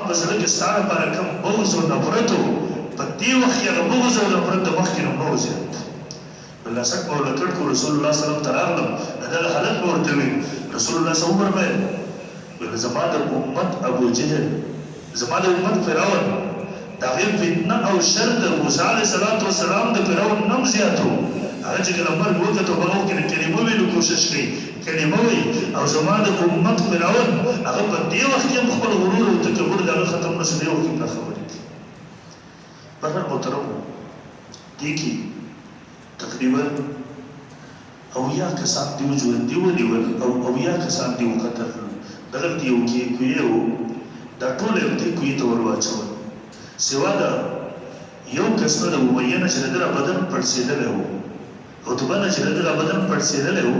په زړه کې ستا لپاره کوم بغض او نفرت و په دې وخت کې هغه بغض او نفرت د مخکې نه نور زیات بل شک به ولکړ کو رسول الله صلی الله علیه وسلم ته راغلم د دغه حالت به ورته وي رسول الله صلی الله علیه وسلم ویل زما د امت ابو جهل زما د امت فرعون د هغې فتنه او شر د موسی علیه السلام د فرعون نه هم زیات و هغه چې کله مرګ وکړ په هغه کې کلمه ویلو کوشش کوي کلمه وایي او زما د امت فرعون هغه په دې وخت کې خپل غرور او تکبر د هغه ختم نه شو دی وکړي دا خبرې دي بهر محترم دې کې تقریبا اویا کسان دیو ژوندي ونیول او اویا کسان دی وکتل دغه دیو کې کویو دا ټول دې کوی ته ور واچول سوا دا یو کس نه د امیه نه چې دغه بدن پړسېدلی و او دبنه چې دغه بدن پړسېدلی و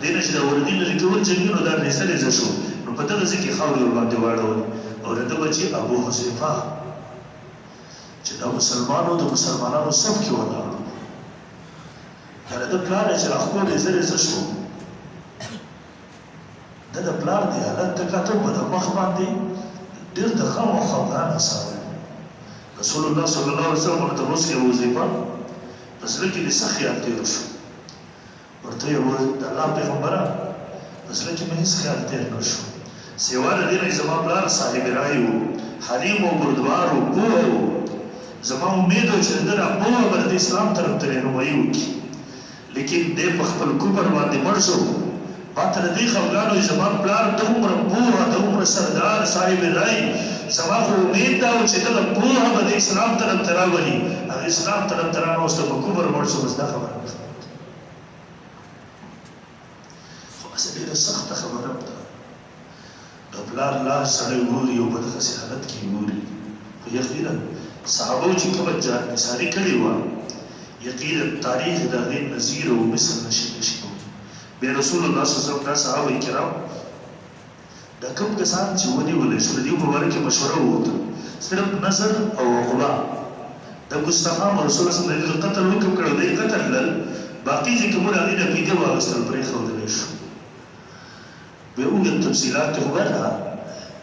دې نه چې د وردي لرې کول جنګونو دا نیسلی زه شو نو په دغه ځای کې خاورې ورباندې واړول او د ده بچي ابو حذیفه چې دا مسلمانو د مسلمانانو صف کې ولاړ د پلار چې راخور یې زر زه شو د پلار دی حالت ته کاته په د مخ باندې ډېر د غم او خفګان احساس رسول الله صلی الله علیه وسلم ورته اوس کې وظیفه په زړه کې د څه خیال تېر شو ورته یې وویل د الله پیغمبره په زړه کې مې هېڅ خیال تېر نه شو سوا د دې نه زما پلار صاحب رایې و حلیم و بردبار و پوه و زما امید و چې د ده پوهه به د اسلام طرف ته رهنمایي وکړي لیکن دې په خپل کفر باندې مړ شو ماته د دې خفګانو زما پلار دومره پوهه دومره سردار صاحب رای زما خو امید دا و چې دغه پوهه به د اسلام طرف ته راولي هغه اسلام طرف ته رانوسته په کفر مړ شو بس دا خبره خو هسې ډېره سخته خبره ده د پلار لاس سړی ګوري او په دغسې حالت کې ګوري خو یقینا صحابو چې کومه جانثاري کړې وه یقینا تاریخ د هغې نظیر او مثل نشي کولی بیا رسول الله صلی الله علیه وسلم دا صحابه کرام دا کوم کسان چې ونیولی شو د دې په باره کې مشوره ووته صرف نظر او غلا د ګستاخان رسول الله صلی الله علیه وسلم قتل حکم کړی دی قتل کړل باقي چې کومونه هغې نه فیده واخیستل پرېښودلی شو بیا اوږد تفصیلات خو بله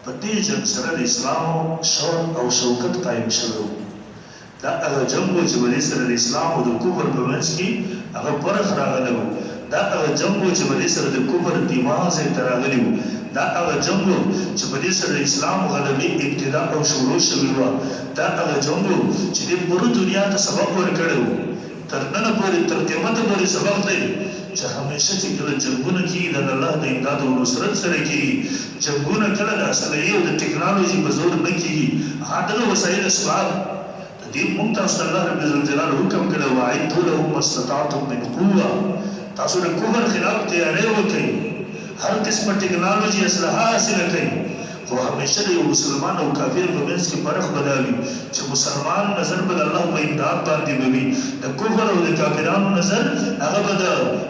په دې جنګ سره د اسلام شوق او شوکت قایم شوی دا هغه جنګ و چې په دې سره د اسلام او د کفر په منځ کې هغه فرق راغلی و دا هغه جنګ و چې په دې سره د کفر دماغ ځای ته راغلی و دا هغه جنګ و چې په دې سره د اسلام غلبې ابتدا او شروع شوې وه دا هغه جنګ و چې دې پوره دنیا ته سبق ورکړی و تر ننه پورې تر قیامته پورې سبق دی چې همیشه چې کله جنګونه کېږي د الله د امداد او نصرت سره کېږي جنګونه کله د اسلحې او د ټکنالوژي په زور نه کېږي هغه وسایل اسباب دې موږ تاسو ته الله رب الجلال حکم کړی واعدوا لهم ما استطعتم من قوه تاسو د کفر خلاف تیاری وکړئ هر قسمه ټکنالوژي اسلحه حاصله کړئ خو همیشه د یو مسلمان او کافر په منځ کې فرق به دا وي چې مسلمان نظر به د الله په امداد باندې به وي د کفر او د کافرانو نظر هغه به د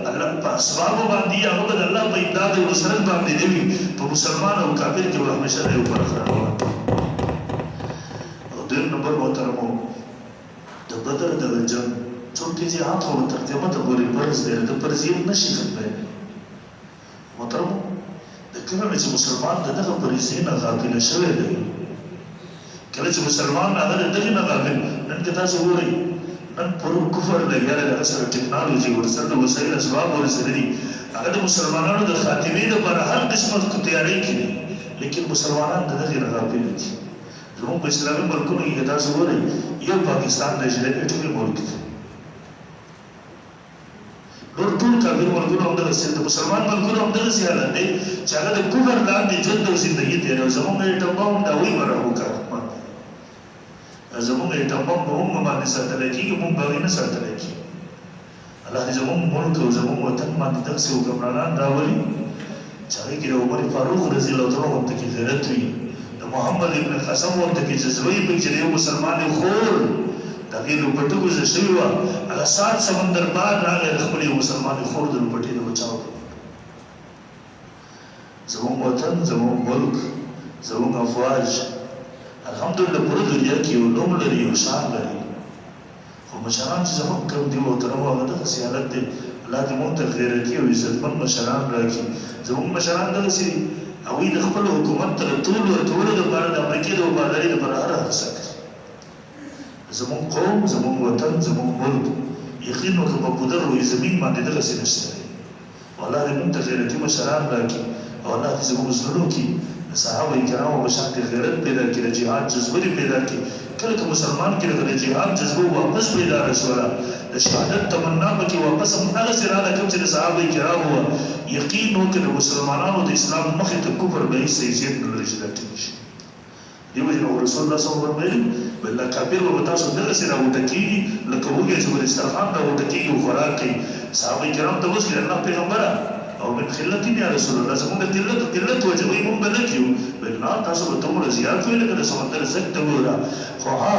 الله په اسبابو باندې هغه به د الله په امداد او نصرت باندې نه وي په مسلمان او کافر کې به همیشه د یو فرق روان او دویم نمبر محترمو د بدر د جنګ چونکې جهاد خو تر قیامته پورې فرض دی د فرضیت نشي ختمولی محترمو د کله چې مسلمان د دغه فریضې نه غافل شوی دی کله چې مسلمان هغه د دغې نه غافل نن که تاسو ګورئ نن پرون کفر لګیا دی هغه سره ټکنالوژي ورسره د وسایل اسباب ورسره دي هغه د مسلمانانو د خاتمې لپاره هر قسمه تیاری کوي لیکن مسلمانان د دغې نه غافل دي زموږ په اسلامي ملکونو کې تاسو ګورئ یو پاکستان د اجرایي اټومي ملک دی نور ټول کافر ملکونه همدغسې د مسلمان ملکونه همدغسې حالت دی چې هغه د کفر لاندې ژوند او زندګي تېروي زموږ ایټم بم د هغوی به راوکاږي زموږ ایټم بم به هم باندې ساتلی کېږي موږ به هغې نه ساتلی کېږي الله دې زموږ ملک او زموږ وطن باندې دغسې حکمرانان راولي چې هغې کې د عمر فاروق رضی الله تعالی ورته کې غیرت وي د محمد ابن قاسم ورته کې جذبه وي پکې چې د یو مسلمان خور د هغې لوپټه ګوزه شوې وه هغه سات سمندر بار راغی د خپلې مسلمانې خور د لوپټې د بچاو زموږ وطن زموږ ملک زموږ افواج الحمدلله پوره دنیا کې یو نوم لري یو شان لري خو مشران چې زموږ کوم دي محترمو هغه دغسې حالت دی الله دې موږ ته غیرتي او عزتمند مشران راکړي زموږ مشران دغسې هغوی د خپل حکومت ته د ټول ورکولو دپاره د امریکې د وفادارۍ دپاره هر هڅه کوي. زموږ قوم، زموږ وطن، زموږ ملک یقین وکړه په پودر روی زمین باندې دغسې نشته دی. الله دې موږ ته غیرتي مشران راکړي او الله دې زموږ زړونو کې د صحابه کرامو په شان کې غیرت پیدا کړي، د جهاد جذبه دې پیدا کړي. کله که مسلمان کې د جهاد جذبه واپس پیدا شوله، د شهادت تمنا پکې واپس همدغسې راغله کوم چې د صحابه کرامو وه. یقین وکړه د مسلمانانو د اسلام مخې ته کفر به هېڅ حیثیت نه لري چې دا ټینګ شي. دې وجې نه رسول الله صلی الله علیه وسلم ویلي بله کافر به تاسو دغسې راغوټه کېږي لکه وږی چې په دسترخوان راغوټه کېږي او خوراک کوي. صحابه کرام ته وس کړي الله پیغمبره او من خلت یا رسول الله زموږ د قلت وجوي موږ به نه کیو. ویل نه تاسو به دومره زیات وي لکه د سمندر زګ ته ګوره. خو ها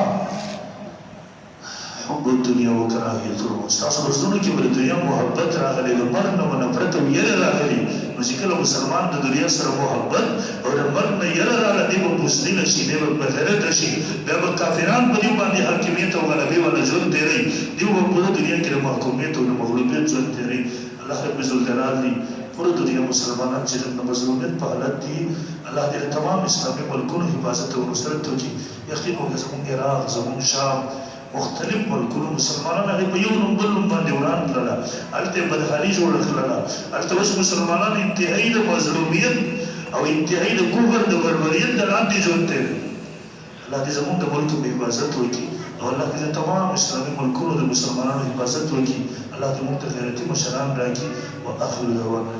حب الدنیا وکراهیت الموت، ستاسو په زړونو کې به د دنیا محبت راغلی، د مرګ نه به نفرت او یره راغلي. نو چې کله مسلمان د دنیا سره محبت او د مرګ نه یره راغله، دی به بوسني نه شي، دی به بغیرت شي، بیا به کافران په دې باندې حاکمیت او غلبې والا ژوند تېروي، دی به په دنیا کې د محکومیت او د مغلوبیت ژوند تېروي. الله رب الجلال دی پوره دنیا مسلمانان چې د مظلومیت په حالت دي، الله دې د تمام اسلامي ملکونو حفاظت او نصرت وکړي. یقین وکړه زموږ عراق، زموږ شام، مختلف ملکونو مسلمانان هغې په یو نوم بل نوم باندې وران کړله، هلته یې بدحالي جوړه کړله، هلته اوس مسلمانان انتهایي د مظلومیت او انتهایي د کفر د بربریت د لاندې ژوند تېروي. الله دې زموږ د ملک په حفاظت وکړي او الله دې د تمام اسلامي ملکونو د مسلمانانو حفاظت وکړي. الله دې موږ ته غیرتي مشران راکړي. واخر دعوانا